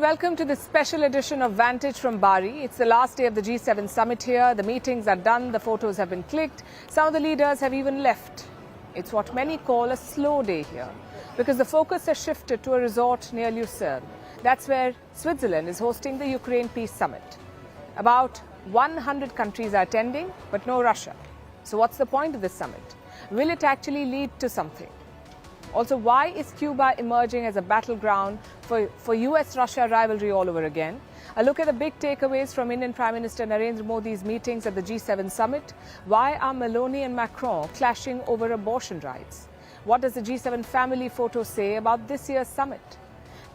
welcome to this special edition of Vantage from Bari. It's the last day of the G7 summit here. The meetings are done, the photos have been clicked. Some of the leaders have even left. It's what many call a slow day here because the focus has shifted to a resort near Lucerne. That's where Switzerland is hosting the Ukraine Peace Summit. About 100 countries are attending, but no Russia. So what's the point of this summit? Will it actually lead to something? Also, why is Cuba emerging as a battleground for US-Russia rivalry all over again? A look at the big takeaways from Indian Prime Minister Narendra Modi's meetings at the G7 summit. Why are Meloni and Macron clashing over abortion rights? What does the G7 family photo say about this year's summit?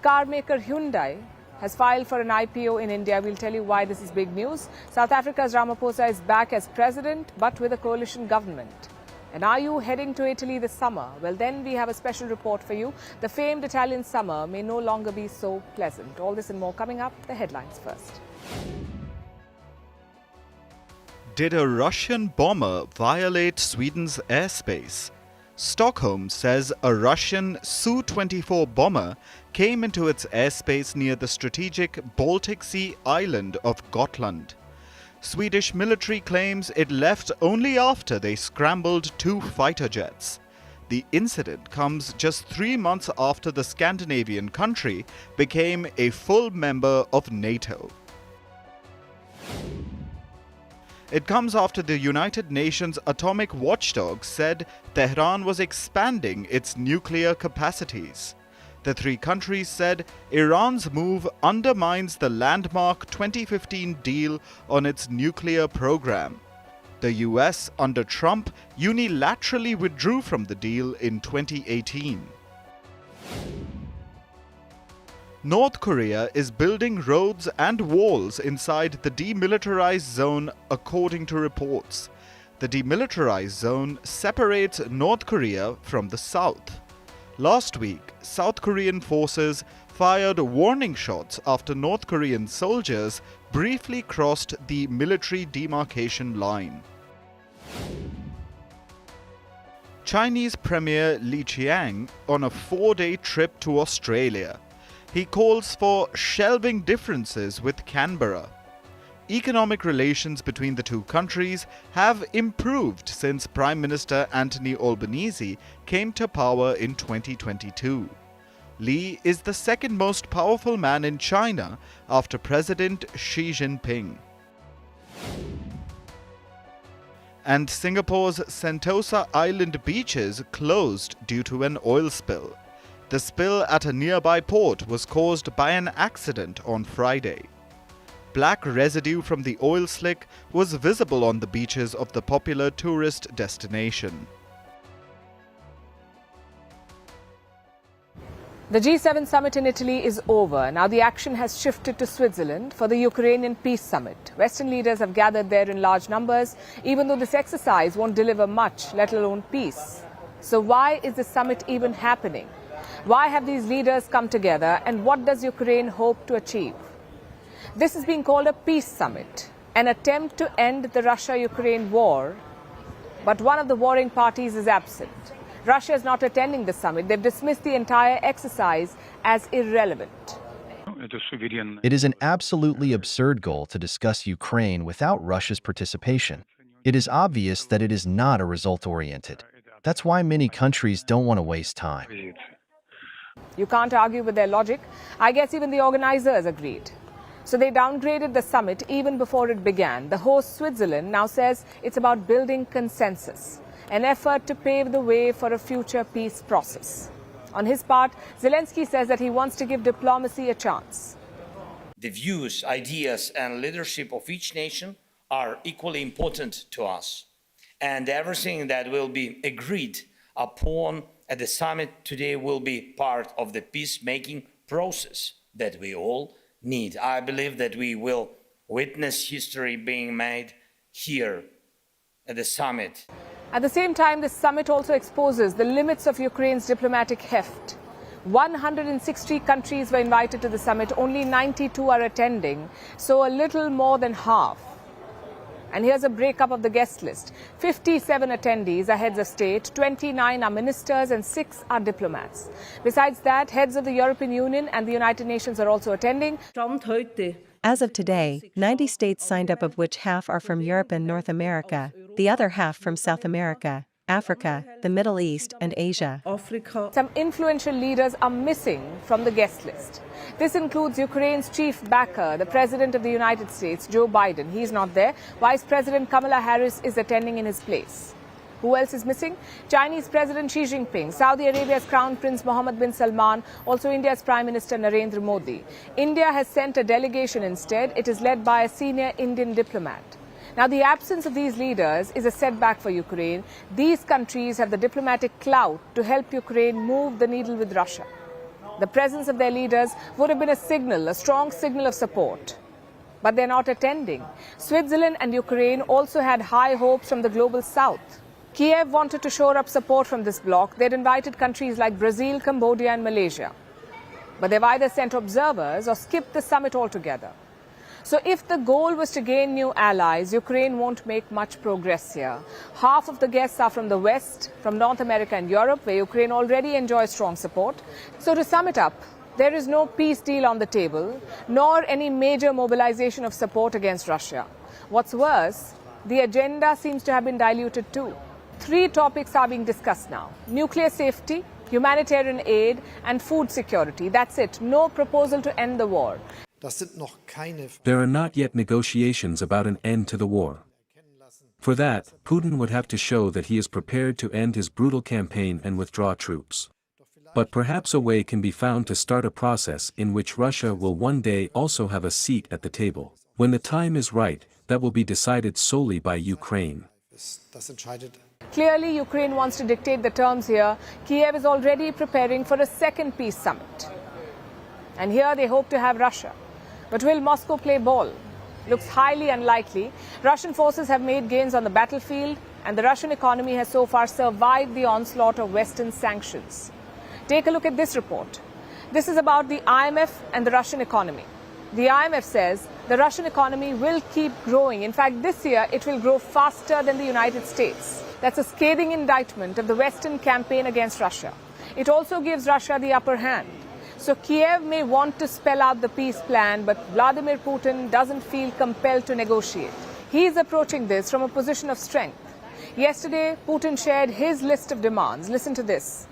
Car maker Hyundai has filed for an IPO in India. We'll tell you why this is big news. South Africa's Ramaphosa is back as president, but with a coalition government. And are you heading to Italy this summer? Well, then we have a special report for you. The famed Italian summer may no longer be so pleasant. All this and more coming up. The headlines first. Did a Russian bomber violate Sweden's airspace? Stockholm says a Russian Su-24 bomber came into its airspace near the strategic Baltic Sea island of Gotland. Swedish military claims it left only after they scrambled 2 fighter jets. The incident comes just 3 months after the Scandinavian country became a full member of NATO. It comes after the United Nations atomic watchdog said Tehran was expanding its nuclear capacities. The 3 countries said Iran's move undermines the landmark 2015 deal on its nuclear program. The US, under Trump, unilaterally withdrew from the deal in 2018. North Korea is building roads and walls inside the demilitarized zone, according to reports. The demilitarized zone separates North Korea from the south. Last week, South Korean forces fired warning shots after North Korean soldiers briefly crossed the military demarcation line. Chinese Premier Li Qiang on a 4-day trip to Australia. He calls for shelving differences with Canberra. Economic relations between the 2 countries have improved since Prime Minister Anthony Albanese came to power in 2022. Li is the second most powerful man in China after President Xi Jinping. And Singapore's Sentosa Island beaches closed due to an oil spill. The spill at a nearby port was caused by an accident on Friday. Black residue from the oil slick was visible on the beaches of the popular tourist destination. The G7 summit in Italy is over. Now the action has shifted to Switzerland for the Ukrainian Peace Summit. Western leaders have gathered there in large numbers, even though this exercise won't deliver much, let alone peace. So why is the summit even happening? Why have these leaders come together, and what does Ukraine hope to achieve? This is being called a peace summit, an attempt to end the Russia-Ukraine war, but one of the warring parties is absent. Russia is not attending the summit. They've dismissed the entire exercise as irrelevant. It is an absolutely absurd goal to discuss Ukraine without Russia's participation. It is obvious that it is not a result-oriented. That's why many countries don't want to waste time. You can't argue with their logic. I guess even the organizers agreed. So they downgraded the summit even before it began. The host, Switzerland, now says it's about building consensus, an effort to pave the way for a future peace process. On his part, Zelensky says that he wants to give diplomacy a chance. The views, ideas and leadership of each nation are equally important to us. And everything that will be agreed upon at the summit today will be part of the peacemaking process that we all need. I believe that we will witness history being made here at the summit. At the same time, this summit also exposes the limits of Ukraine's diplomatic heft. 160 countries were invited to the summit, only 92 are attending, so a little more than half. And here's a breakup of the guest list. 57 attendees are heads of state, 29 are ministers and 6 are diplomats. Besides that, heads of the European Union and the United Nations are also attending. As of today, 90 states signed up, of which half are from Europe and North America, the other half from South America, Africa, the Middle East, and Asia. Some influential leaders are missing from the guest list. This includes Ukraine's chief backer, the President of the United States, Joe Biden. He's not there. Vice President Kamala Harris is attending in his place. Who else is missing? Chinese President Xi Jinping, Saudi Arabia's Crown Prince Mohammed bin Salman, also India's Prime Minister Narendra Modi. India has sent a delegation instead. It is led by a senior Indian diplomat. Now, the absence of these leaders is a setback for Ukraine. These countries have the diplomatic clout to help Ukraine move the needle with Russia. The presence of their leaders would have been a signal, a strong signal of support. But they're not attending. Switzerland and Ukraine also had high hopes from the global south. Kyiv wanted to shore up support from this bloc. They'd invited countries like Brazil, Cambodia and Malaysia. But they've either sent observers or skipped the summit altogether. So if the goal was to gain new allies, Ukraine won't make much progress here. Half of the guests are from the West, from North America and Europe, where Ukraine already enjoys strong support. So to sum it up, there is no peace deal on the table, nor any major mobilization of support against Russia. What's worse, the agenda seems to have been diluted too. 3 topics are being discussed now: nuclear safety, humanitarian aid, and food security. That's it. No proposal to end the war. There are not yet negotiations about an end to the war. For that, Putin would have to show that he is prepared to end his brutal campaign and withdraw troops. But perhaps a way can be found to start a process in which Russia will one day also have a seat at the table. When the time is right, that will be decided solely by Ukraine. Clearly, Ukraine wants to dictate the terms here. Kyiv is already preparing for a second peace summit. And here they hope to have Russia. But will Moscow play ball? Looks highly unlikely. Russian forces have made gains on the battlefield, and the Russian economy has so far survived the onslaught of Western sanctions. Take a look at this report. This is about the IMF and the Russian economy. The IMF says the Russian economy will keep growing. In fact, this year it will grow faster than the United States. That's a scathing indictment of the Western campaign against Russia. It also gives Russia the upper hand. So Kyiv may want to spell out the peace plan, but Vladimir Putin doesn't feel compelled to negotiate. He's approaching this from a position of strength. Yesterday, Putin shared his list of demands. Listen to this.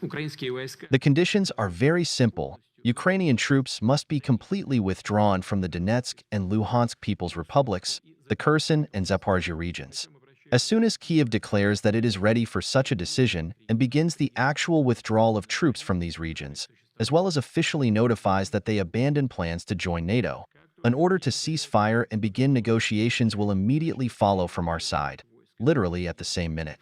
The conditions are very simple. Ukrainian troops must be completely withdrawn from the Donetsk and Luhansk People's Republics, the Kherson and Zaporizhia regions. As soon as Kyiv declares that it is ready for such a decision and begins the actual withdrawal of troops from these regions, as well as officially notifies that they abandon plans to join NATO, an order to cease fire and begin negotiations will immediately follow from our side, literally at the same minute.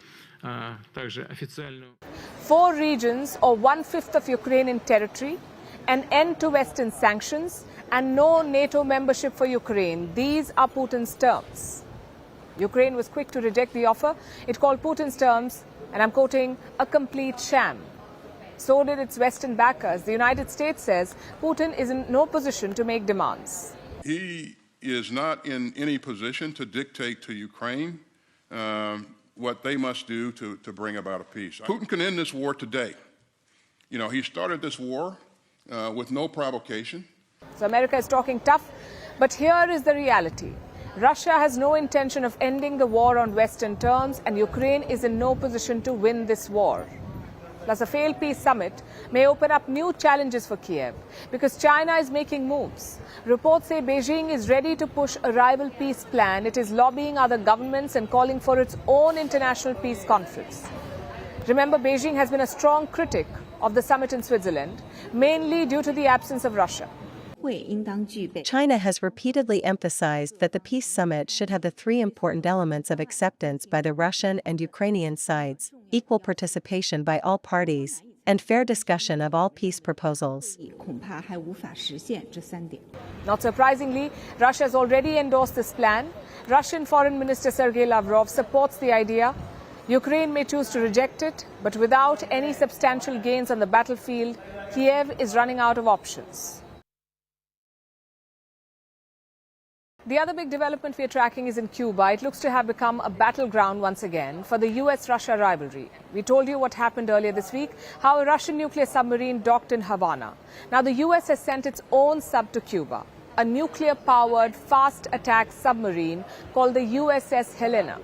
4 regions, or 1/5 of Ukrainian territory, an end to Western sanctions, and no NATO membership for Ukraine. These are Putin's terms. Ukraine was quick to reject the offer. It called Putin's terms, and I'm quoting, a complete sham. So did its Western backers. The United States says Putin is in no position to make demands. He is not in any position to dictate to Ukraine what they must do to bring about a peace. Putin can end this war today. You know, he started this war with no provocation. So America is talking tough, but here is the reality. Russia has no intention of ending the war on Western terms, and Ukraine is in no position to win this war. Plus, a failed peace summit may open up new challenges for Kyiv, because China is making moves. Reports say Beijing is ready to push a rival peace plan. It is lobbying other governments and calling for its own international peace conference. Remember, Beijing has been a strong critic of the summit in Switzerland, mainly due to the absence of Russia. China has repeatedly emphasized that the peace summit should have the 3 important elements of acceptance by the Russian and Ukrainian sides, equal participation by all parties, and fair discussion of all peace proposals. Not surprisingly, Russia has already endorsed this plan. Russian Foreign Minister Sergei Lavrov supports the idea. Ukraine may choose to reject it, but without any substantial gains on the battlefield, Kyiv is running out of options. The other big development we are tracking is in Cuba. It looks to have become a battleground once again for the US-Russia rivalry. We told you what happened earlier this week, how a Russian nuclear submarine docked in Havana. Now the US has sent its own sub to Cuba, a nuclear-powered fast attack submarine called the USS Helena.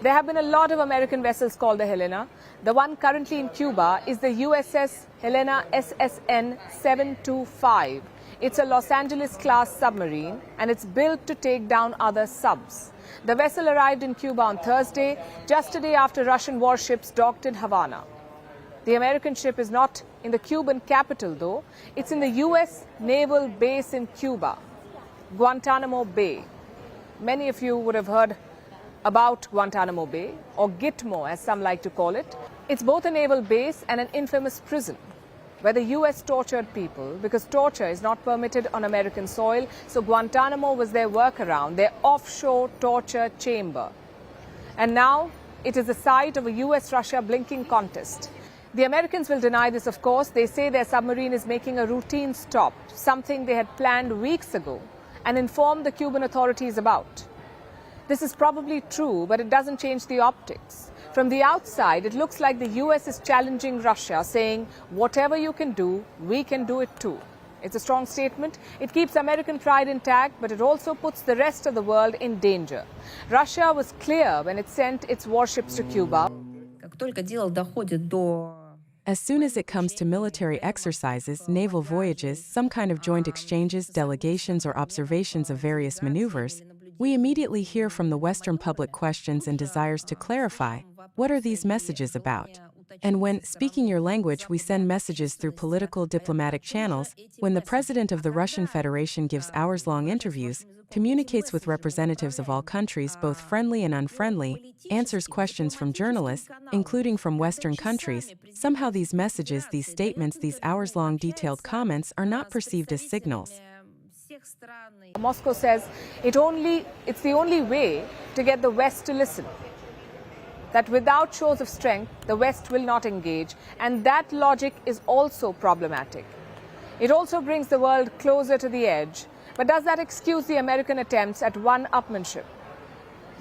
There have been a lot of American vessels called the Helena. The one currently in Cuba is the USS Helena SSN 725. It's a Los Angeles-class submarine, and it's built to take down other subs. The vessel arrived in Cuba on Thursday, just a day after Russian warships docked in Havana. The American ship is not in the Cuban capital, though. It's in the U.S. naval base in Cuba, Guantanamo Bay. Many of you would have heard about Guantanamo Bay, or Gitmo as some like to call it. It's both a naval base and an infamous prison where the US tortured people, because torture is not permitted on American soil. So Guantanamo was their workaround, their offshore torture chamber. And now it is the site of a US-Russia blinking contest. The Americans will deny this, of course. They say their submarine is making a routine stop, something they had planned weeks ago and informed the Cuban authorities about. This is probably true, but it doesn't change the optics. From the outside, it looks like the US is challenging Russia, saying, whatever you can do, we can do it too. It's a strong statement. It keeps American pride intact, but it also puts the rest of the world in danger. Russia was clear when it sent its warships to Cuba. As soon as it comes to military exercises, naval voyages, some kind of joint exchanges, delegations, or observations of various maneuvers, we immediately hear from the Western public questions and desires to clarify, what are these messages about? And when, speaking your language, we send messages through political diplomatic channels, when the President of the Russian Federation gives hours-long interviews, communicates with representatives of all countries, both friendly and unfriendly, answers questions from journalists, including from Western countries, somehow these messages, these statements, these hours-long detailed comments are not perceived as signals. Moscow says it's the only way to get the West to listen. That without shows of strength, the West will not engage, and that logic is also problematic. It also brings the world closer to the edge, but does that excuse the American attempts at one-upmanship?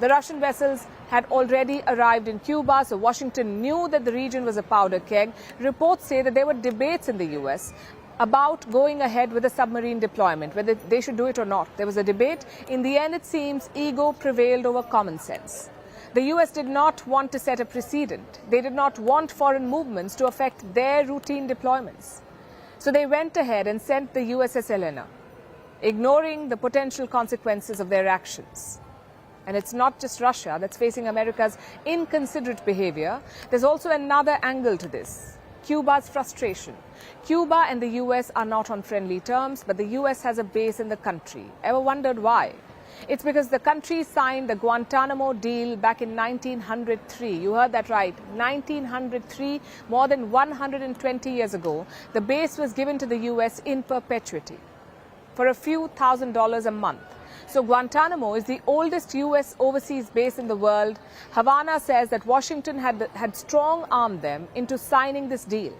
The Russian vessels had already arrived in Cuba, so Washington knew that the region was a powder keg. Reports say that there were debates in the US about going ahead with a submarine deployment, whether they should do it or not. There was a debate. In the end, it seems ego prevailed over common sense. The US did not want to set a precedent. They did not want foreign movements to affect their routine deployments. So they went ahead and sent the USS Helena, ignoring the potential consequences of their actions. And it's not just Russia that's facing America's inconsiderate behavior. There's also another angle to this: Cuba's frustration. Cuba and the US are not on friendly terms, but the US has a base in the country. Ever wondered why? It's because the country signed the Guantanamo deal back in 1903. You heard that right, 1903, more than 120 years ago. The base was given to the US in perpetuity for a few $1,000s a month. So Guantanamo is the oldest US overseas base in the world. Havana says that Washington had strong-armed them into signing this deal,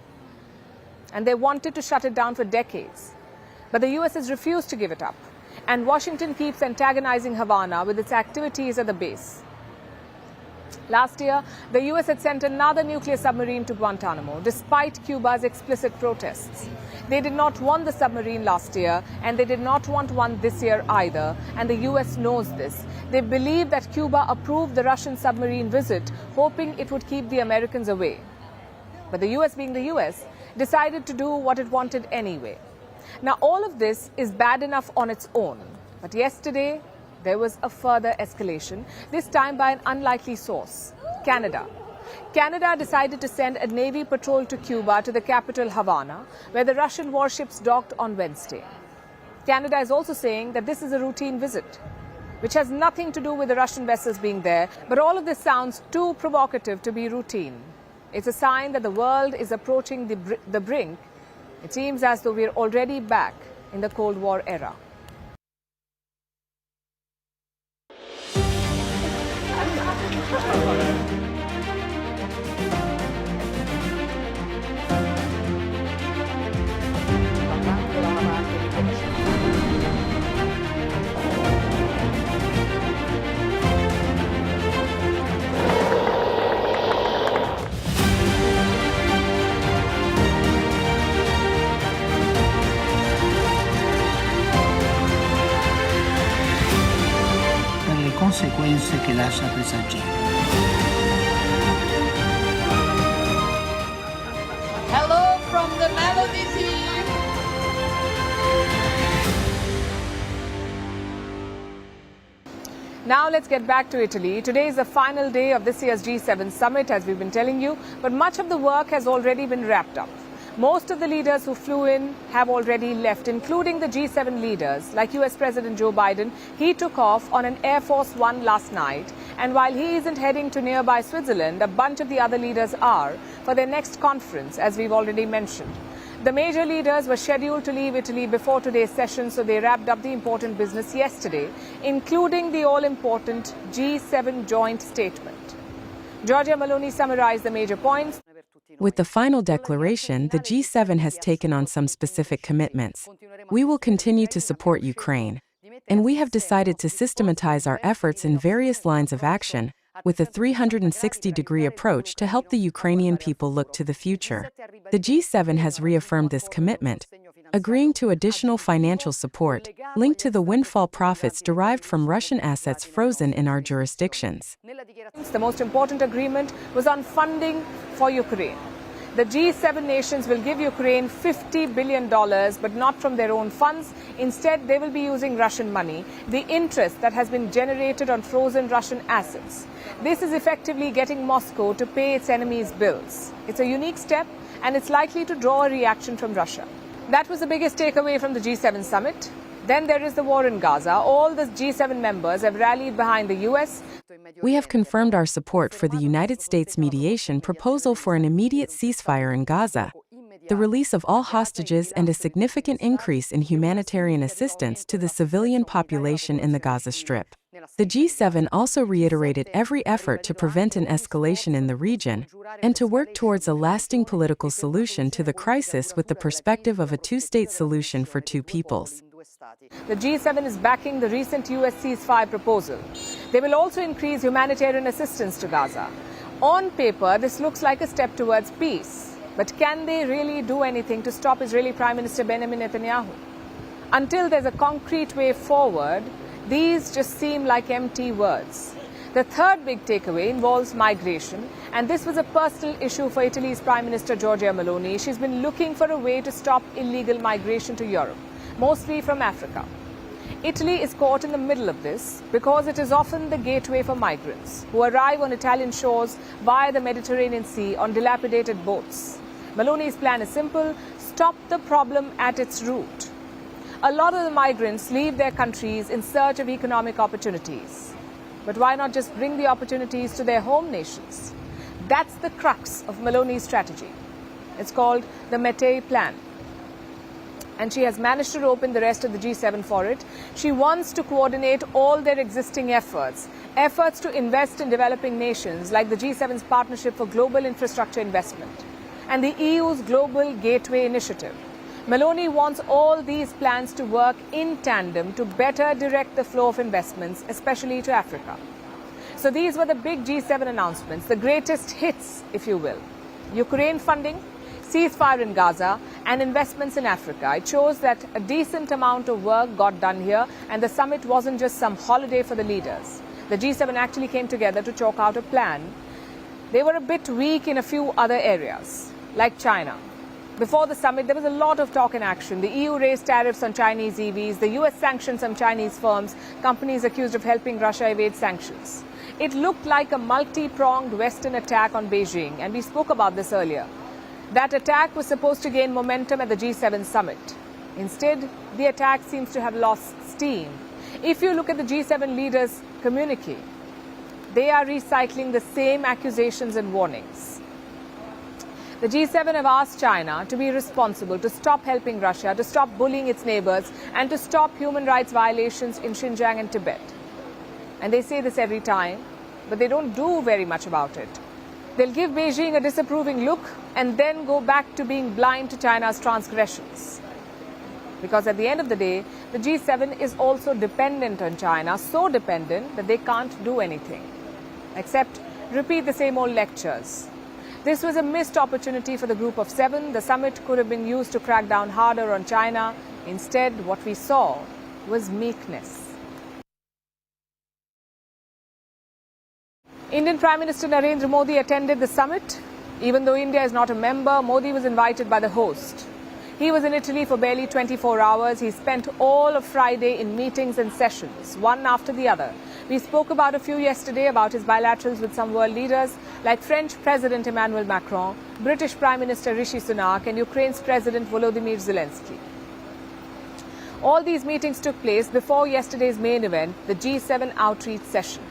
and they wanted to shut it down for decades. But the US has refused to give it up, and Washington keeps antagonizing Havana with its activities at the base. Last year, the US had sent another nuclear submarine to Guantanamo, despite Cuba's explicit protests. They did not want the submarine last year, and they did not want one this year either, and the US knows this. They believe that Cuba approved the Russian submarine visit, hoping it would keep the Americans away. But the US, being the US, decided to do what it wanted anyway. Now, all of this is bad enough on its own, but yesterday there was a further escalation, this time by an unlikely source, Canada. Canada decided to send a Navy patrol to Cuba, to the capital Havana, where the Russian warships docked on Wednesday. Canada is also saying that this is a routine visit, which has nothing to do with the Russian vessels being there, but all of this sounds too provocative to be routine. It's a sign that the world is approaching the brink. It seems as though we're already back in the Cold War era. Now let's get back to Italy. Today is the final day of this year's G7 summit, as we've been telling you, but much of the work has already been wrapped up. Most of the leaders who flew in have already left, including the G7 leaders, like US President Joe Biden. He took off on an Air Force One last night. And while he isn't heading to nearby Switzerland, a bunch of the other leaders are for their next conference, as we've already mentioned. The major leaders were scheduled to leave Italy before today's session, so they wrapped up the important business yesterday, including the all-important G7 joint statement. Giorgia Meloni summarized the major points. With the final declaration, the G7 has taken on some specific commitments. We will continue to support Ukraine, and we have decided to systematize our efforts in various lines of action with a 360-degree approach to help the Ukrainian people look to the future. The G7 has reaffirmed this commitment, agreeing to additional financial support linked to the windfall profits derived from Russian assets frozen in our jurisdictions. The most important agreement was on funding for Ukraine. The G7 nations will give Ukraine $50 billion, but not from their own funds. Instead, they will be using Russian money, the interest that has been generated on frozen Russian assets. This is effectively getting Moscow to pay its enemies' bills. It's a unique step, and it's likely to draw a reaction from Russia. That was the biggest takeaway from the G7 summit. Then there is the war in Gaza. All the G7 members have rallied behind the US. We have confirmed our support for the United States mediation proposal for an immediate ceasefire in Gaza, the release of all hostages, and a significant increase in humanitarian assistance to the civilian population in the Gaza Strip. The G7 also reiterated every effort to prevent an escalation in the region and to work towards a lasting political solution to the crisis with the perspective of a two-state solution for two peoples. The G7 is backing the recent US ceasefire proposal. They will also increase humanitarian assistance to Gaza. On paper, this looks like a step towards peace. But can they really do anything to stop Israeli Prime Minister Benjamin Netanyahu? Until there's a concrete way forward, these just seem like empty words. The third big takeaway involves migration, and this was a personal issue for Italy's Prime Minister Giorgia Meloni. She's been looking for a way to stop illegal migration to Europe, mostly from Africa. Italy is caught in the middle of this because it is often the gateway for migrants who arrive on Italian shores via the Mediterranean Sea on dilapidated boats. Meloni's plan is simple: stop the problem at its root. A lot of the migrants leave their countries in search of economic opportunities. But why not just bring the opportunities to their home nations? That's the crux of Meloni's strategy. It's called the Mete Plan. And she has managed to rope in the rest of the G7 for it. She wants to coordinate all their existing efforts to invest in developing nations, like the G7's Partnership for Global Infrastructure Investment and the EU's Global Gateway Initiative. Meloni wants all these plans to work in tandem to better direct the flow of investments, especially to Africa. So these were the big G7 announcements, the greatest hits, if you will. Ukraine funding, ceasefire in Gaza, and investments in Africa. It shows that a decent amount of work got done here, and the summit wasn't just some holiday for the leaders. The G7 actually came together to chalk out a plan. They were a bit weak in a few other areas, like China. Before the summit, there was a lot of talk and action. The EU raised tariffs on Chinese EVs. The US sanctioned some Chinese firms, companies accused of helping Russia evade sanctions. It looked like a multi-pronged Western attack on Beijing, and we spoke about this earlier. That attack was supposed to gain momentum at the G7 summit. Instead, the attack seems to have lost steam. If you look at the G7 leaders' communique, they are recycling the same accusations and warnings. The G7 have asked China to be responsible, to stop helping Russia, to stop bullying its neighbors, and to stop human rights violations in Xinjiang and Tibet. And they say this every time, but they don't do very much about it. They'll give Beijing a disapproving look and then go back to being blind to China's transgressions. Because at the end of the day, the G7 is also dependent on China, so dependent that they can't do anything except repeat the same old lectures. This was a missed opportunity for the Group of Seven. The summit could have been used to crack down harder on China. Instead, what we saw was meekness. Indian Prime Minister Narendra Modi attended the summit. Even though India is not a member, Modi was invited by the host. He was in Italy for barely 24 hours. He spent all of Friday in meetings and sessions, one after the other. We spoke about a few yesterday about his bilaterals with some world leaders like French President Emmanuel Macron, British Prime Minister Rishi Sunak and Ukraine's President Volodymyr Zelensky. All these meetings took place before yesterday's main event, the G7 outreach session.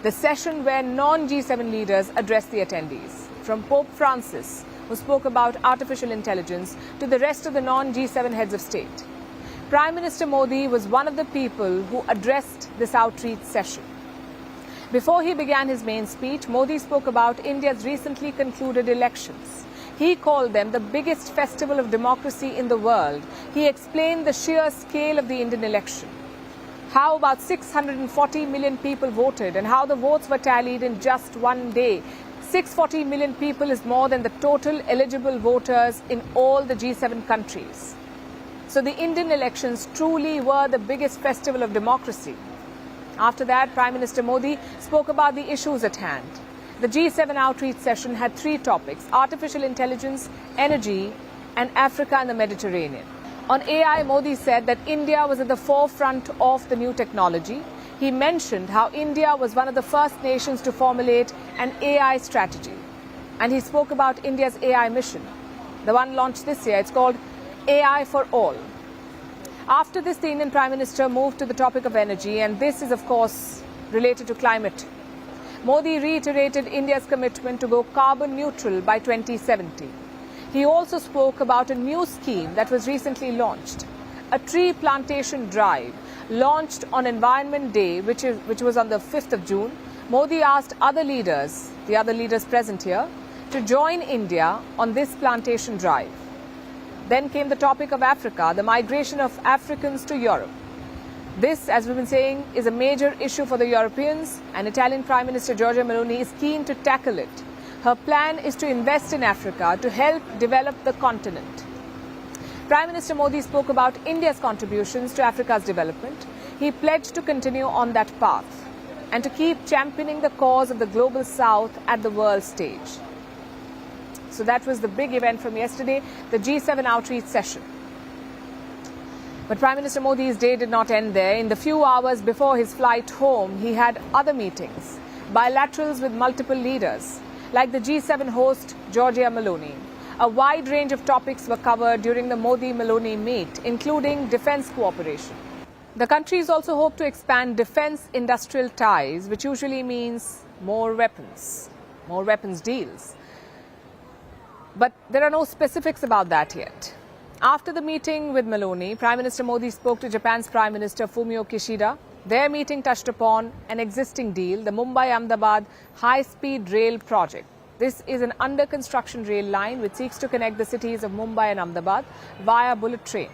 The session where non-G7 leaders addressed the attendees, from Pope Francis, who spoke about artificial intelligence, to the rest of the non-G7 heads of state. Prime Minister Modi was one of the people who addressed this outreach session. Before he began his main speech, Modi spoke about India's recently concluded elections. He called them the biggest festival of democracy in the world. He explained the sheer scale of the Indian election, how about 640 million people voted and how the votes were tallied in just one day. 640 million people is more than the total eligible voters in all the G7 countries. So the Indian elections truly were the biggest festival of democracy. After that, Prime Minister Modi spoke about the issues at hand. The G7 outreach session had three topics: artificial intelligence, energy, and Africa and the Mediterranean. On AI, Modi said that India was at the forefront of the new technology. He mentioned how India was one of the first nations to formulate an AI strategy. And he spoke about India's AI mission, the one launched this year. It's called AI for All. After this, the Indian Prime Minister moved to the topic of energy, and this is, of course, related to climate. Modi reiterated India's commitment to go carbon neutral by 2070. He also spoke about a new scheme that was recently launched, a tree plantation drive launched on Environment Day, which was on the 5th of June. Modi asked other leaders, the other leaders present here, to join India on this plantation drive. Then came the topic of Africa, the migration of Africans to Europe. This, as we've been saying, is a major issue for the Europeans, and Italian Prime Minister Giorgia Meloni is keen to tackle it. Her plan is to invest in Africa to help develop the continent. Prime Minister Modi spoke about India's contributions to Africa's development. He pledged to continue on that path and to keep championing the cause of the global south at the world stage. So that was the big event from yesterday, the G7 outreach session. But Prime Minister Modi's day did not end there. In the few hours before his flight home, he had other meetings, bilaterals with multiple leaders, like the G7 host Giorgia Meloni. A wide range of topics were covered during the Modi-Meloni meet, including defence cooperation. The countries also hope to expand defence industrial ties, which usually means more weapons deals. But there are no specifics about that yet. After the meeting with Meloni, Prime Minister Modi spoke to Japan's Prime Minister Fumio Kishida. Their meeting touched upon an existing deal, the Mumbai-Ahmedabad high-speed rail project. This is an under-construction rail line which seeks to connect the cities of Mumbai and Ahmedabad via bullet train.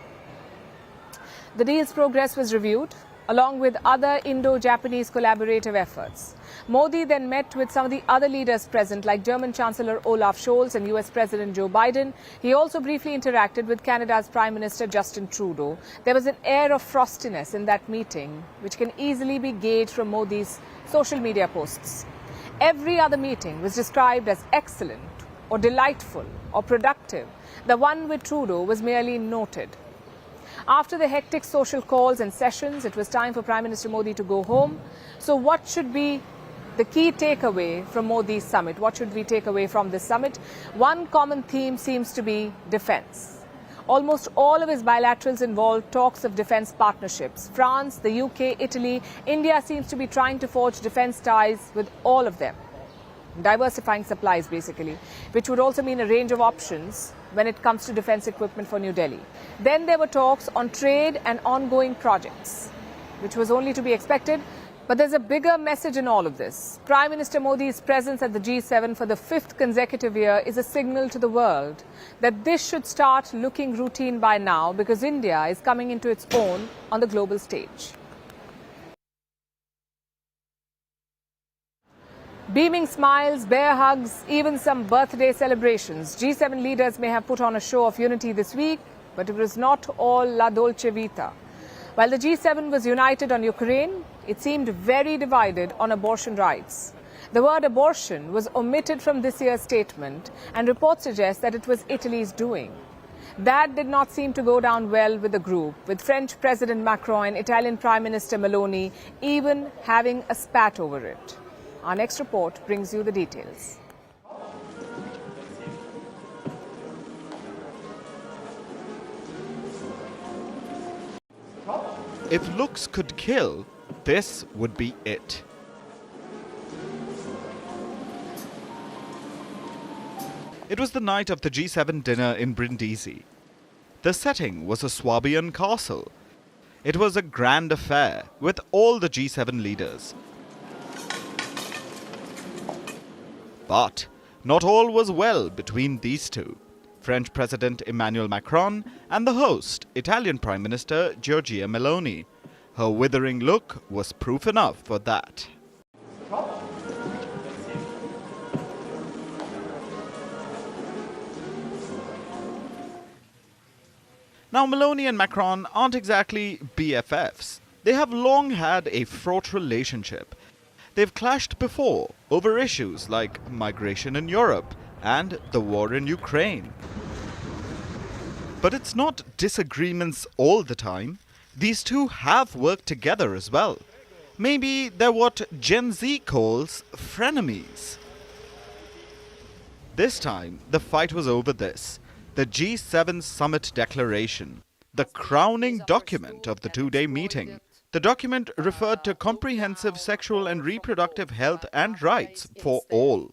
The deal's progress was reviewed, along with other Indo-Japanese collaborative efforts. Modi then met with some of the other leaders present, like German Chancellor Olaf Scholz and US President Joe Biden. He also briefly interacted with Canada's Prime Minister Justin Trudeau. There was an air of frostiness in that meeting, which can easily be gauged from Modi's social media posts. Every other meeting was described as excellent or delightful or productive. The one with Trudeau was merely noted. After the hectic social calls and sessions, it was time for Prime Minister Modi to go home. So what should be the key takeaway from Modi's summit? What should we take away from this summit? One common theme seems to be defence. Almost all of his bilaterals involve talks of defence partnerships. France, the UK, Italy, India seems to be trying to forge defence ties with all of them. Diversifying supplies, basically, which would also mean a range of options when it comes to defence equipment for New Delhi. Then there were talks on trade and ongoing projects, which was only to be expected. But there's a bigger message in all of this. Prime Minister Modi's presence at the G7 for the 5th consecutive year is a signal to the world that this should start looking routine by now, because India is coming into its own on the global stage. Beaming smiles, bear hugs, even some birthday celebrations. G7 leaders may have put on a show of unity this week, but it was not all la dolce vita. While the G7 was united on Ukraine, it seemed very divided on abortion rights. The word abortion was omitted from this year's statement, and reports suggest that it was Italy's doing. That did not seem to go down well with the group, with French President Macron and Italian Prime Minister Meloni even having a spat over it. Our next report brings you the details. If looks could kill, this would be it. It was the night of the G7 dinner in Brindisi. The setting was a Swabian castle. It was a grand affair with all the G7 leaders. But not all was well between these two, French President Emmanuel Macron and the host, Italian Prime Minister Giorgia Meloni. Her withering look was proof enough for that. Now, Meloni and Macron aren't exactly BFFs. They have long had a fraught relationship. They've clashed before over issues like migration in Europe and the war in Ukraine. But it's not disagreements all the time. These two have worked together as well. Maybe they're what Gen Z calls frenemies. This time, the fight was over this. The G7 Summit Declaration, the crowning document of the two-day meeting. The document referred to comprehensive sexual and reproductive health and rights for all.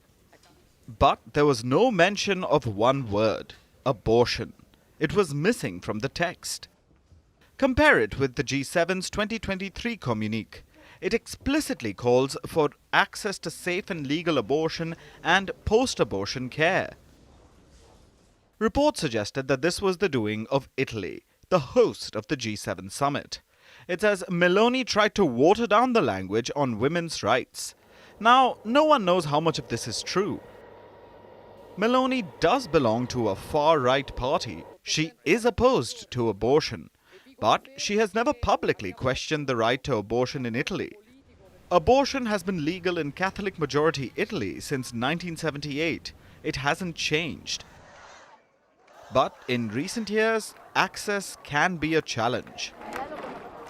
But there was no mention of one word, abortion. It was missing from the text. Compare it with the G7's 2023 communique. It explicitly calls for access to safe and legal abortion and post-abortion care. Reports suggested that this was the doing of Italy, the host of the G7 summit. It says Meloni tried to water down the language on women's rights. Now, no one knows how much of this is true. Meloni does belong to a far-right party. She is opposed to abortion, but she has never publicly questioned the right to abortion in Italy. Abortion has been legal in Catholic-majority Italy since 1978. It hasn't changed. But in recent years, access can be a challenge.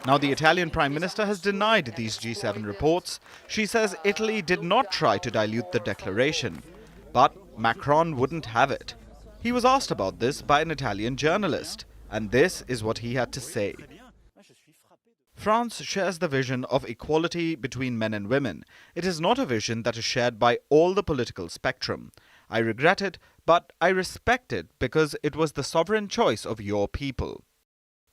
Now, the Italian Prime Minister has denied these G7 reports. She says Italy did not try to dilute the declaration. But Macron wouldn't have it. He was asked about this by an Italian journalist, and this is what he had to say. France shares the vision of equality between men and women. It is not a vision that is shared by all the political spectrum. I regret it, but I respect it because it was the sovereign choice of your people.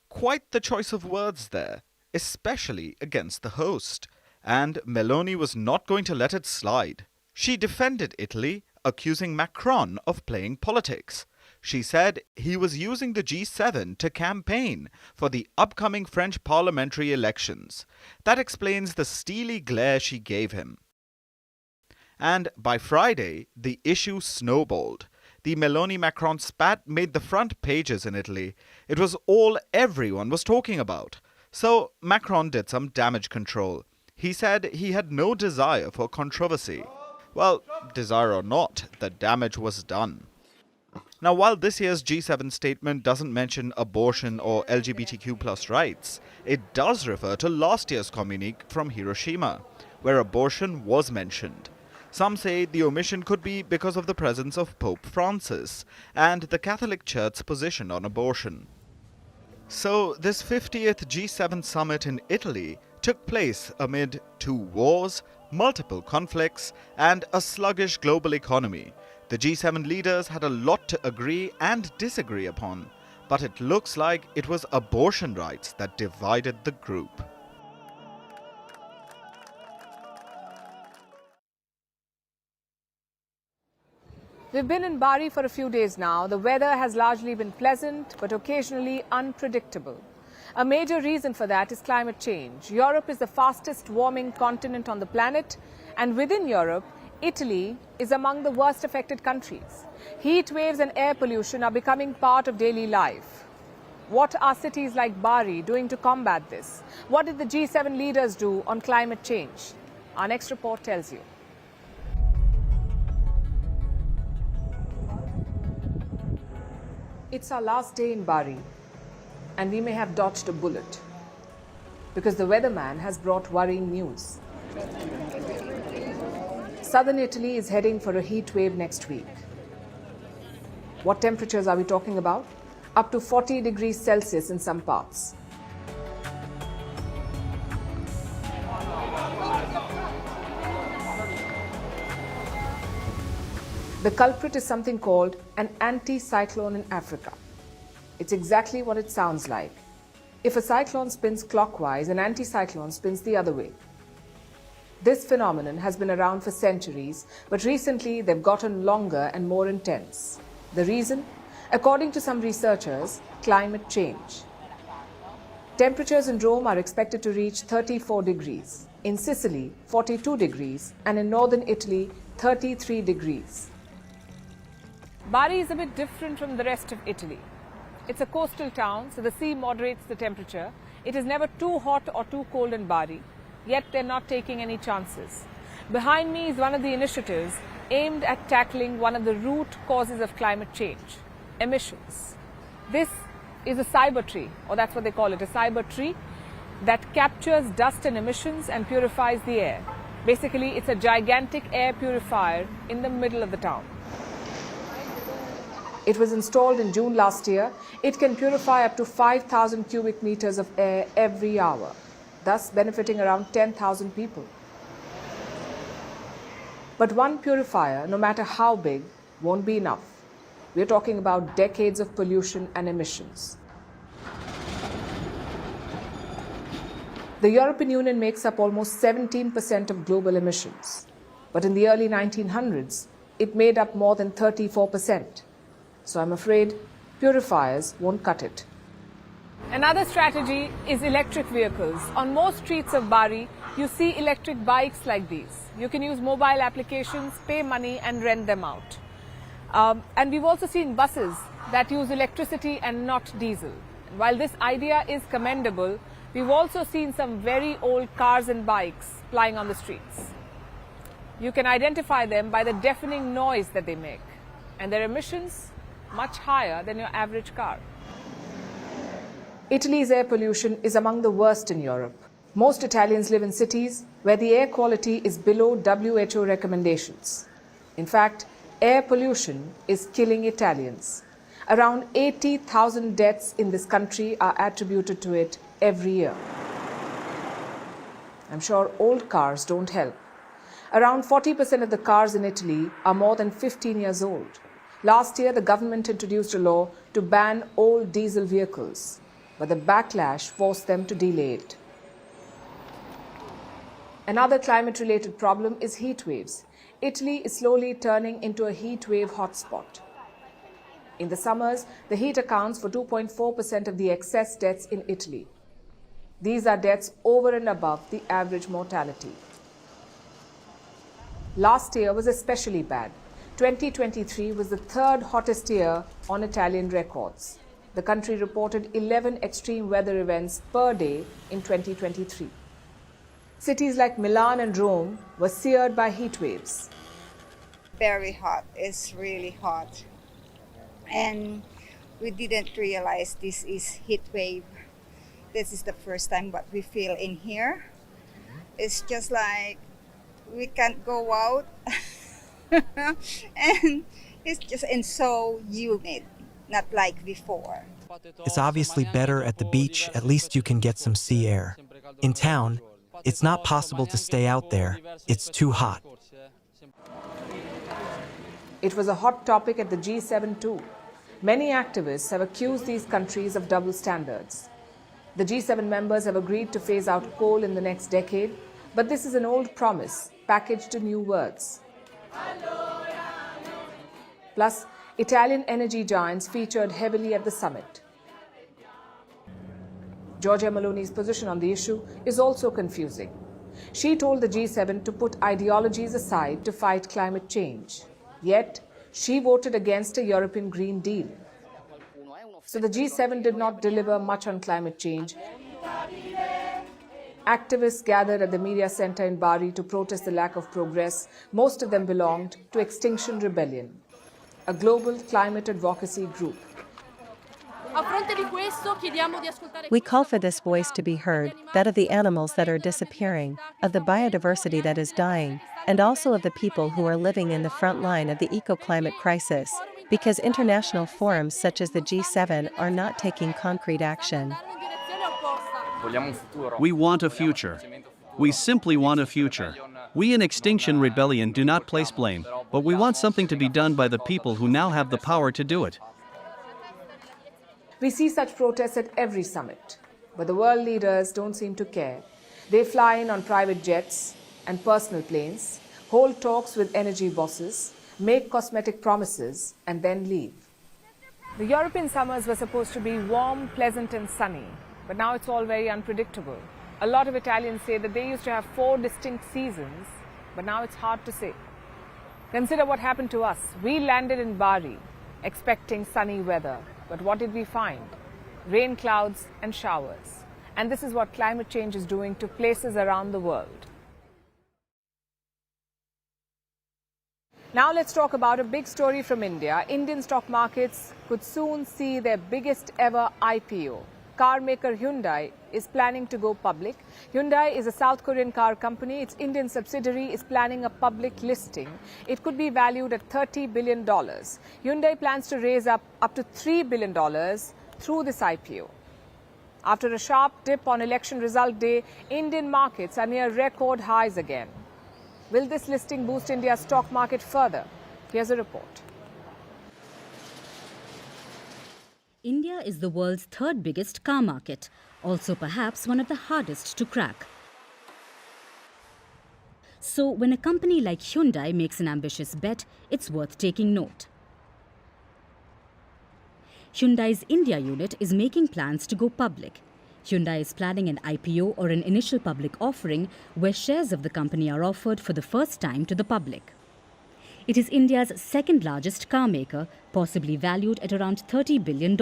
Quite the choice of words there, especially against the host. And Meloni was not going to let it slide. She defended Italy, accusing Macron of playing politics. She said he was using the G7 to campaign for the upcoming French parliamentary elections. That explains the steely glare she gave him. And by Friday, the issue snowballed. The Meloni-Macron spat made the front pages in Italy. It was all everyone was talking about. So Macron did some damage control. He said he had no desire for controversy. Well, desire or not, the damage was done. Now, while this year's G7 statement doesn't mention abortion or LGBTQ+ rights, it does refer to last year's communique from Hiroshima, where abortion was mentioned. Some say the omission could be because of the presence of Pope Francis and the Catholic Church's position on abortion. So, this 50th G7 summit in Italy took place amid 2 wars, multiple conflicts, and a sluggish global economy. The G7 leaders had a lot to agree and disagree upon, but it looks like it was abortion rights that divided the group. We've been in Bari for a few days now. The weather has largely been pleasant, but occasionally unpredictable. A major reason for that is climate change. Europe is the fastest warming continent on the planet, and within Europe, Italy is among the worst affected countries. Heat waves and air pollution are becoming part of daily life. What are cities like Bari doing to combat this? What did the G7 leaders do on climate change? Our next report tells you. It's our last day in Bari, and we may have dodged a bullet because the weatherman has brought worrying news. Southern Italy is heading for a heat wave next week. What temperatures are we talking about? Up to 40 degrees Celsius in some parts. The culprit is something called an anti-cyclone in Africa. It's exactly what it sounds like. If a cyclone spins clockwise, an anticyclone spins the other way. This phenomenon has been around for centuries, but recently they've gotten longer and more intense. The reason? According to some researchers, climate change. Temperatures in Rome are expected to reach 34 degrees, in Sicily 42 degrees, and in northern Italy 33 degrees. Bari is a bit different from the rest of Italy. It's a coastal town, so the sea moderates the temperature. It is never too hot or too cold in Bari, yet they're not taking any chances. Behind me is one of the initiatives aimed at tackling one of the root causes of climate change, emissions. This is a cyber tree, or that's what they call it, a cyber tree that captures dust and emissions and purifies the air. Basically, it's a gigantic air purifier in the middle of the town. It was installed in June last year. It can purify up to 5,000 cubic meters of air every hour, thus benefiting around 10,000 people. But one purifier, no matter how big, won't be enough. We're talking about decades of pollution and emissions. The European Union makes up almost 17% of global emissions. But in the early 1900s, it made up more than 34%. So I'm afraid purifiers won't cut it. Another strategy is electric vehicles. On most streets of Bari, you see electric bikes like these. You can use mobile applications, pay money and rent them out. And we've also seen buses that use electricity and not diesel. While this idea is commendable, we've also seen some very old cars and bikes plying on the streets. You can identify them by the deafening noise that they make, and their emissions much higher than your average car. Italy's air pollution is among the worst in Europe. Most Italians live in cities where the air quality is below WHO recommendations. In fact, air pollution is killing Italians. Around 80,000 deaths in this country are attributed to it every year. I'm sure old cars don't help. Around 40% of the cars in Italy are more than 15 years old. Last year, the government introduced a law to ban old diesel vehicles, but the backlash forced them to delay it. Another climate-related problem is heat waves. Italy is slowly turning into a heat wave hotspot. In the summers, the heat accounts for 2.4% of the excess deaths in Italy. These are deaths over and above the average mortality. Last year was especially bad. 2023 was the third hottest year on Italian records. The country reported 11 extreme weather events per day in 2023. Cities like Milan and Rome were seared by heat waves. Very hot. It's really hot. And we didn't realize this is heat wave. This is the first time what we feel in here. It's just like we can't go out. And it's just so humid, not like before. It's obviously better at the beach. At least you can get some sea air. In town, it's not possible to stay out there. It's too hot. It was a hot topic at the G7 too. Many activists have accused these countries of double standards. The G7 members have agreed to phase out coal in the next decade, but this is an old promise packaged in new words. Plus, Italian energy giants featured heavily at the summit. Giorgia Meloni's position on the issue is also confusing. She told the G7 to put ideologies aside to fight climate change. Yet, she voted against a European Green Deal. So the G7 did not deliver much on climate change. Activists gathered at the media center in Bari to protest the lack of progress. Most of them belonged to Extinction Rebellion, a global climate advocacy group. We call for this voice to be heard, that of the animals that are disappearing, of the biodiversity that is dying, and also of the people who are living in the front line of the eco-climate crisis, because international forums such as the G7 are not taking concrete action. We want a future. We simply want a future. We in Extinction Rebellion do not place blame, but we want something to be done by the people who now have the power to do it. We see such protests at every summit, but the world leaders don't seem to care. They fly in on private jets and personal planes, hold talks with energy bosses, make cosmetic promises, and then leave. The European summers were supposed to be warm, pleasant, and sunny, but now it's all very unpredictable. A lot of Italians say that they used to have 4 distinct seasons, but now it's hard to say. Consider what happened to us. We landed in Bari, expecting sunny weather. But what did we find? Rain clouds and showers. And this is what climate change is doing to places around the world. Now let's talk about a big story from India. Indian stock markets could soon see their biggest ever IPO. Car maker Hyundai is planning to go public. Hyundai is a South Korean car company. Its Indian subsidiary is planning a public listing. It could be valued at $30 billion. Hyundai plans to raise up to $3 billion through this IPO. After a sharp dip on election result day, Indian markets are near record highs again. Will this listing boost India's stock market further? Here's a report. India is the world's 3rd biggest car market, also perhaps one of the hardest to crack. So when a company like Hyundai makes an ambitious bet, it's worth taking note. Hyundai's India unit is making plans to go public. Hyundai is planning an IPO or an initial public offering where shares of the company are offered for the first time to the public. It is India's 2nd largest car maker, possibly valued at around $30 billion.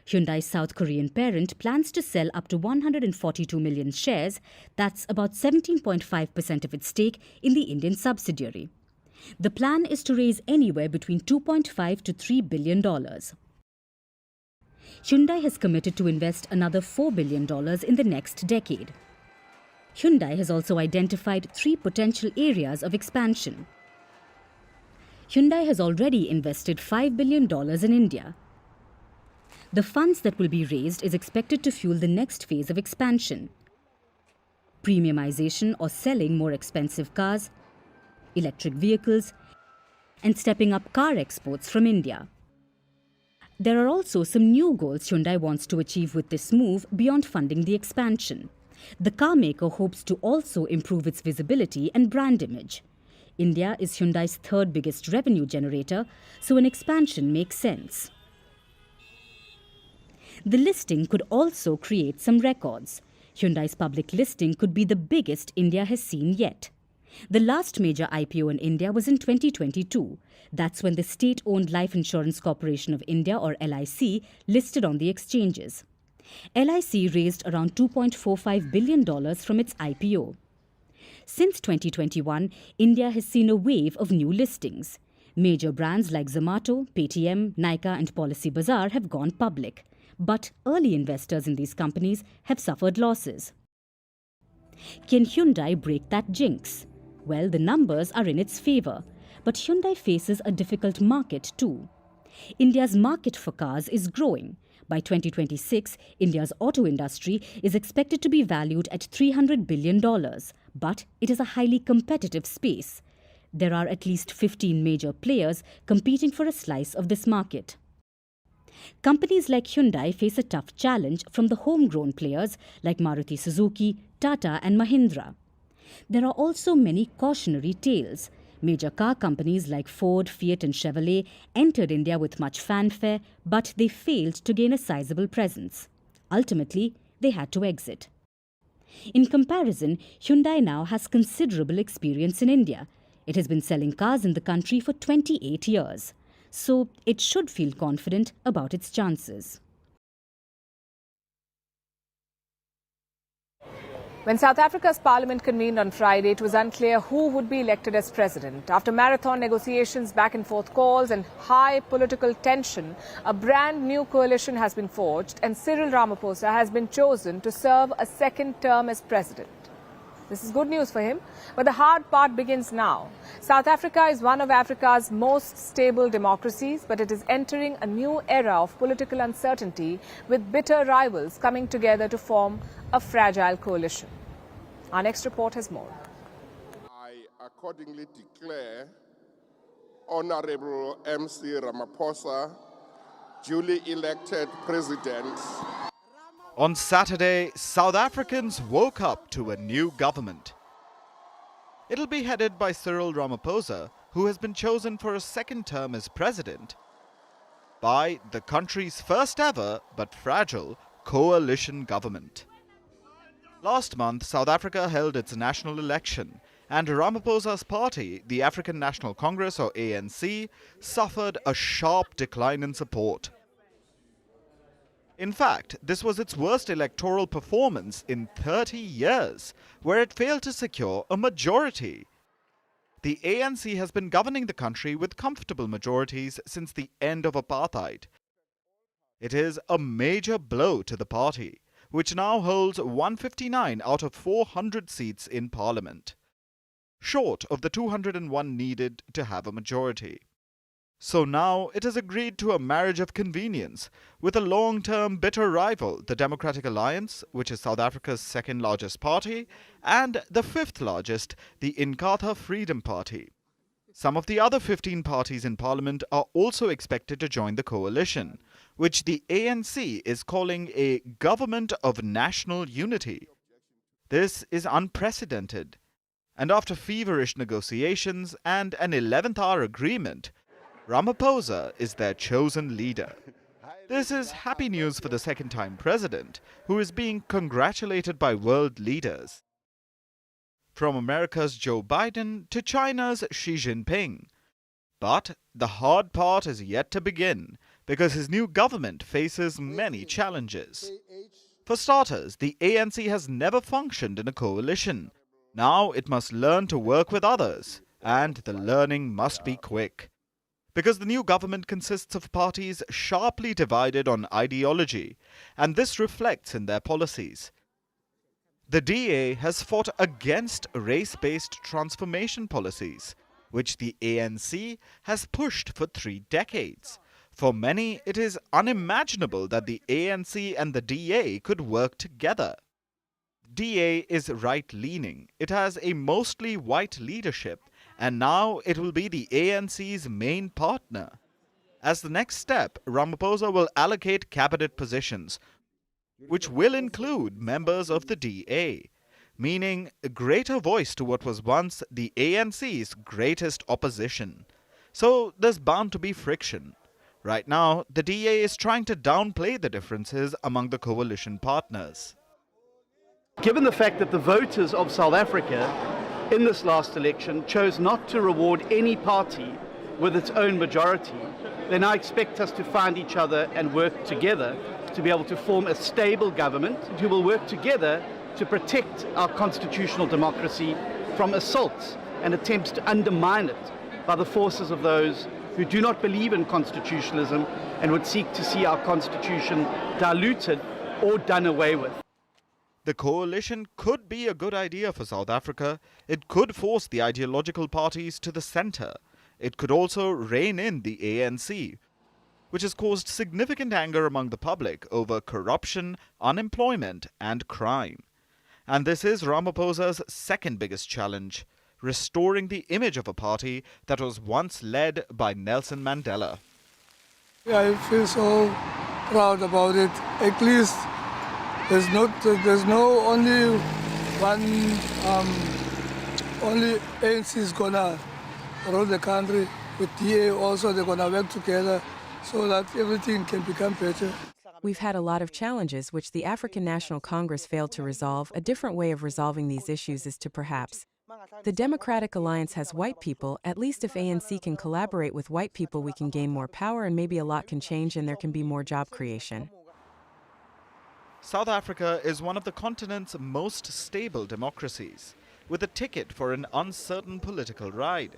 Hyundai's South Korean parent plans to sell up to 142 million shares, that's about 17.5% of its stake in the Indian subsidiary. The plan is to raise anywhere between $2.5 to $3 billion. Hyundai has committed to invest another $4 billion in the next decade. Hyundai has also identified 3 potential areas of expansion. Hyundai has already invested $5 billion in India. The funds that will be raised is expected to fuel the next phase of expansion. Premiumization or selling more expensive cars, electric vehicles, and stepping up car exports from India. There are also some new goals Hyundai wants to achieve with this move beyond funding the expansion. The car maker hopes to also improve its visibility and brand image. India is Hyundai's 3rd biggest revenue generator, so an expansion makes sense. The listing could also create some records. Hyundai's public listing could be the biggest India has seen yet. The last major IPO in India was in 2022. That's when the state-owned Life Insurance Corporation of India, or LIC, listed on the exchanges. LIC raised around $2.45 billion from its IPO. Since 2021, India has seen a wave of new listings. Major brands like Zomato, Paytm, Nykaa and Policybazaar have gone public. But early investors in these companies have suffered losses. Can Hyundai break that jinx? Well, the numbers are in its favour. But Hyundai faces a difficult market too. India's market for cars is growing. By 2026, India's auto industry is expected to be valued at $300 billion. But it is a highly competitive space. There are at least 15 major players competing for a slice of this market. Companies like Hyundai face a tough challenge from the homegrown players like Maruti Suzuki, Tata and Mahindra. There are also many cautionary tales. Major car companies like Ford, Fiat and Chevrolet entered India with much fanfare, but they failed to gain a sizable presence. Ultimately, they had to exit. In comparison, Hyundai now has considerable experience in India. It has been selling cars in the country for 28 years. So it should feel confident about its chances. When South Africa's parliament convened on Friday, it was unclear who would be elected as president. After marathon negotiations, back and forth calls and high political tension, a brand new coalition has been forged and Cyril Ramaphosa has been chosen to serve a second term as president. This is good news for him, but the hard part begins now. South Africa is one of Africa's most stable democracies, but it is entering a new era of political uncertainty with bitter rivals coming together to form a fragile coalition. Our next report has more. I accordingly declare Honorable MC Ramaphosa duly elected president. On Saturday, South Africans woke up to a new government. It'll be headed by Cyril Ramaphosa, who has been chosen for a second term as president by the country's first ever but fragile coalition government. Last month, South Africa held its national election, and Ramaphosa's party, the African National Congress or ANC, suffered a sharp decline in support. In fact, this was its worst electoral performance in 30 years, where it failed to secure a majority. The ANC has been governing the country with comfortable majorities since the end of apartheid. It is a major blow to the party, which now holds 159 out of 400 seats in parliament, short of the 201 needed to have a majority. So now it has agreed to a marriage of convenience with a long-term bitter rival, the Democratic Alliance, which is South Africa's second largest party, and the fifth largest, the Inkatha Freedom Party. Some of the other 15 parties in parliament are also expected to join the coalition, which the ANC is calling a government of national unity. This is unprecedented, and after feverish negotiations and an 11th-hour agreement, Ramaphosa is their chosen leader. This is happy news for the second-time president, who is being congratulated by world leaders. From America's Joe Biden to China's Xi Jinping. But the hard part is yet to begin, because his new government faces many challenges. For starters, the ANC has never functioned in a coalition. Now it must learn to work with others, and the learning must be quick. Because the new government consists of parties sharply divided on ideology, and this reflects in their policies. The DA has fought against race-based transformation policies, which the ANC has pushed for 3 decades. For many, it is unimaginable that the ANC and the DA could work together. DA is right-leaning. It has a mostly white leadership, and now it will be the ANC's main partner. As the next step, Ramaphosa will allocate cabinet positions, which will include members of the DA, meaning a greater voice to what was once the ANC's greatest opposition. So there's bound to be friction. Right now, the DA is trying to downplay the differences among the coalition partners. Given the fact that the voters of South Africa in this last election chose not to reward any party with its own majority, they now expect us to find each other and work together to be able to form a stable government who will work together to protect our constitutional democracy from assaults and attempts to undermine it by the forces of those who do not believe in constitutionalism and would seek to see our constitution diluted or done away with. The coalition could be a good idea for South Africa. It could force the ideological parties to the center. It could also rein in the ANC, which has caused significant anger among the public over corruption, unemployment, and crime. And this is Ramaphosa's second biggest challenge, restoring the image of a party that was once led by Nelson Mandela. I feel so proud about it. At least there's no only one, only ANC is gonna rule the country. With DA also, they're gonna work together so that everything can become better. We've had a lot of challenges which the African National Congress failed to resolve. A different way of resolving these issues is to perhaps the Democratic Alliance has white people. At least if ANC can collaborate with white people, we can gain more power and maybe a lot can change and there can be more job creation. South Africa is one of the continent's most stable democracies, with a ticket for an uncertain political ride.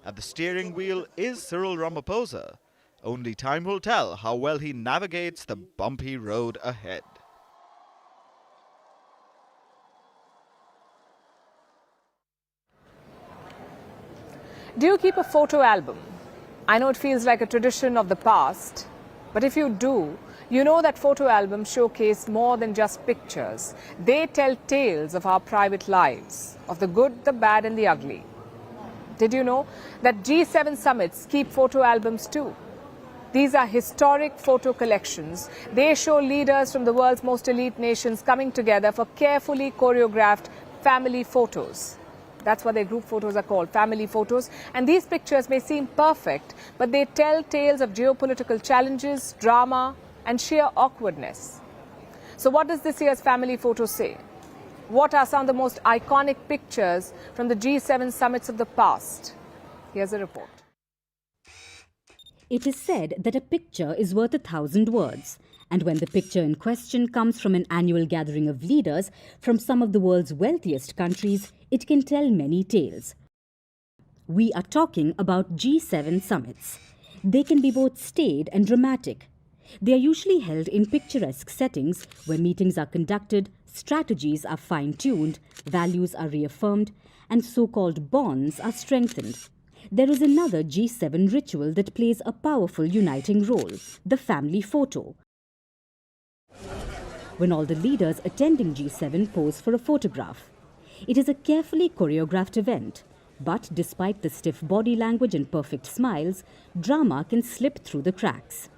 At the steering wheel is Cyril Ramaphosa. Only time will tell how well he navigates the bumpy road ahead. Do you keep a photo album? I know it feels like a tradition of the past, but if you do, you know that photo albums showcase more than just pictures. They tell tales of our private lives, of the good, the bad and the ugly. Did you know that G7 summits keep photo albums too? These are historic photo collections. They show leaders from the world's most elite nations coming together for carefully choreographed family photos. That's what their group photos are called, family photos. And these pictures may seem perfect, but they tell tales of geopolitical challenges, drama, and sheer awkwardness. So what does this year's family photo say? What are some of the most iconic pictures from the G7 summits of the past? Here's a report. It is said that a picture is worth 1,000 words. And when the picture in question comes from an annual gathering of leaders from some of the world's wealthiest countries, it can tell many tales. We are talking about G7 summits. They can be both staid and dramatic. They are usually held in picturesque settings where meetings are conducted, strategies are fine-tuned, values are reaffirmed, and so-called bonds are strengthened. There is another G7 ritual that plays a powerful uniting role, the family photo. When all the leaders attending G7 pose for a photograph. It is a carefully choreographed event, but despite the stiff body language and perfect smiles, drama can slip through the cracks.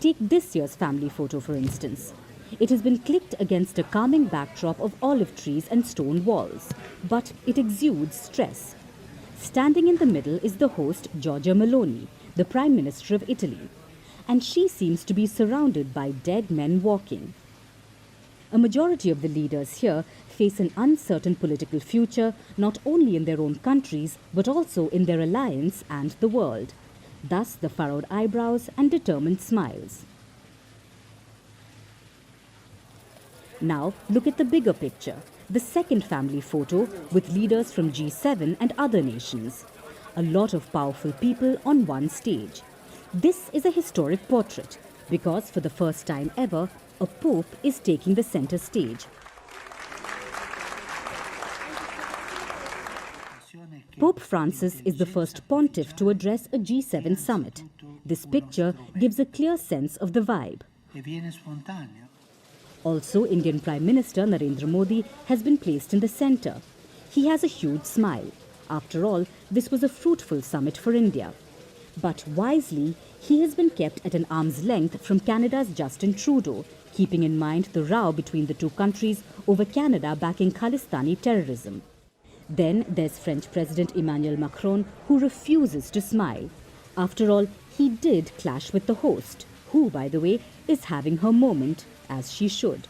Take this year's family photo, for instance. It has been clicked against a calming backdrop of olive trees and stone walls, but it exudes stress. Standing in the middle is the host, Giorgia Meloni, the Prime Minister of Italy, and she seems to be surrounded by dead men walking. A majority of the leaders here face an uncertain political future, not only in their own countries, but also in their alliance and the world. Thus the furrowed eyebrows and determined smiles. Now look at the bigger picture, the second family photo with leaders from G7 and other nations. A lot of powerful people on one stage. This is a historic portrait because for the first time ever, a pope is taking the center stage. Pope Francis is the first pontiff to address a G7 summit. This picture gives a clear sense of the vibe. Also, Indian Prime Minister Narendra Modi has been placed in the center. He has a huge smile. After all, this was a fruitful summit for India. But wisely, he has been kept at an arm's length from Canada's Justin Trudeau, keeping in mind the row between the two countries over Canada backing Khalistani terrorism. Then there's French President Emmanuel Macron, who refuses to smile. After all, he did clash with the host, who, by the way, is having her moment, as she should.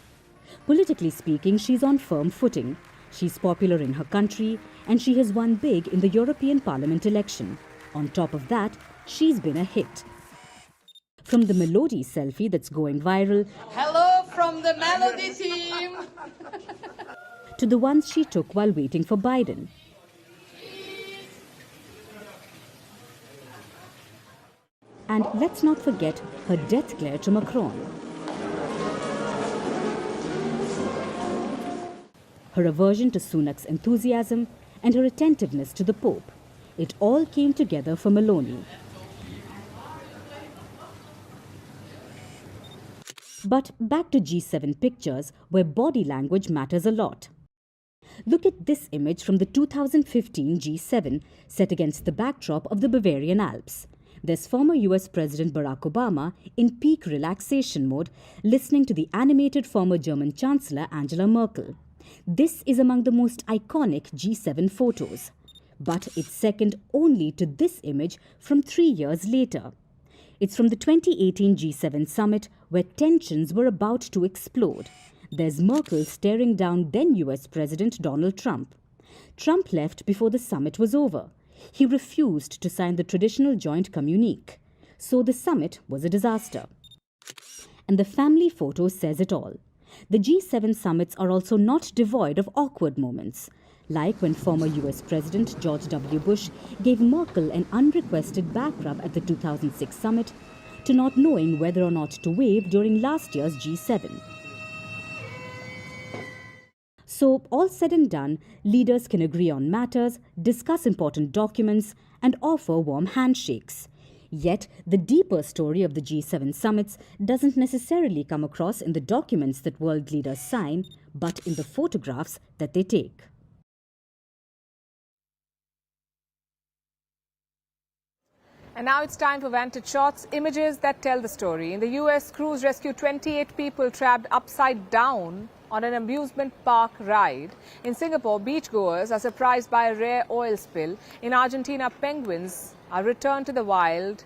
Politically speaking, she's on firm footing. She's popular in her country, and she has won big in the European Parliament election. On top of that, she's been a hit. From the Melody selfie that's going viral, hello from the Melody team, to the ones she took while waiting for Biden. And let's not forget her death glare to Macron. Her aversion to Sunak's enthusiasm and her attentiveness to the Pope. It all came together for Meloni. But back to G7 pictures, where body language matters a lot. Look at this image from the 2015 G7, set against the backdrop of the Bavarian Alps. There's former US President Barack Obama in peak relaxation mode, listening to the animated former German Chancellor Angela Merkel. This is among the most iconic G7 photos. But it's second only to this image from 3 years later. It's from the 2018 G7 summit where tensions were about to explode. There's Merkel staring down then US President Donald Trump. Trump left before the summit was over. He refused to sign the traditional joint communique. So the summit was a disaster. And the family photo says it all. The G7 summits are also not devoid of awkward moments, like when former US President George W. Bush gave Merkel an unrequested back rub at the 2006 summit, to not knowing whether or not to wave during last year's G7. So, all said and done, leaders can agree on matters, discuss important documents, and offer warm handshakes. Yet, the deeper story of the G7 summits doesn't necessarily come across in the documents that world leaders sign, but in the photographs that they take. And now it's time for Vantage Shots, images that tell the story. In the US, crews rescued 28 people trapped upside down on an amusement park ride. In Singapore, beachgoers are surprised by a rare oil spill. In Argentina, penguins are returned to the wild,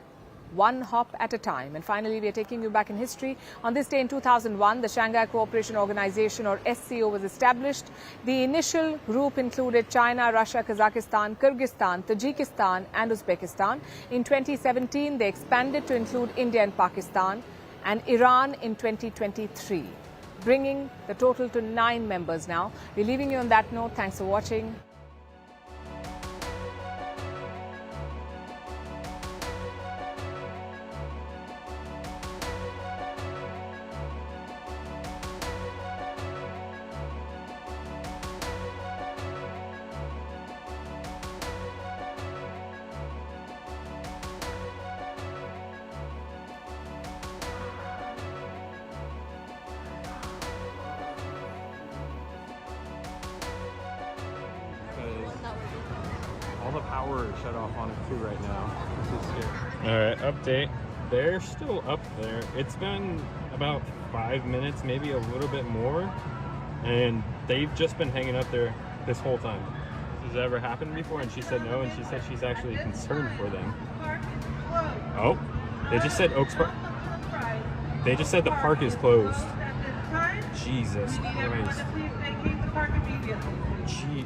one hop at a time. And finally, we are taking you back in history. On this day in 2001, the Shanghai Cooperation Organization, or SCO, was established. The initial group included China, Russia, Kazakhstan, Kyrgyzstan, Tajikistan and Uzbekistan. In 2017, they expanded to include India and Pakistan, and Iran in 2023, bringing the total to 9 members now. We're leaving you on that note. Thanks for watching. All the power is shut off on it too right now. This is scary. All right, update. They're still up there. It's been about 5 minutes, maybe a little bit more, and they've just been hanging up there this whole time. Has this ever happened before? And she said no, and she said she's actually concerned for them. Oh, they just said Oaks Park. They just said the park is closed. Jesus Christ. Gee.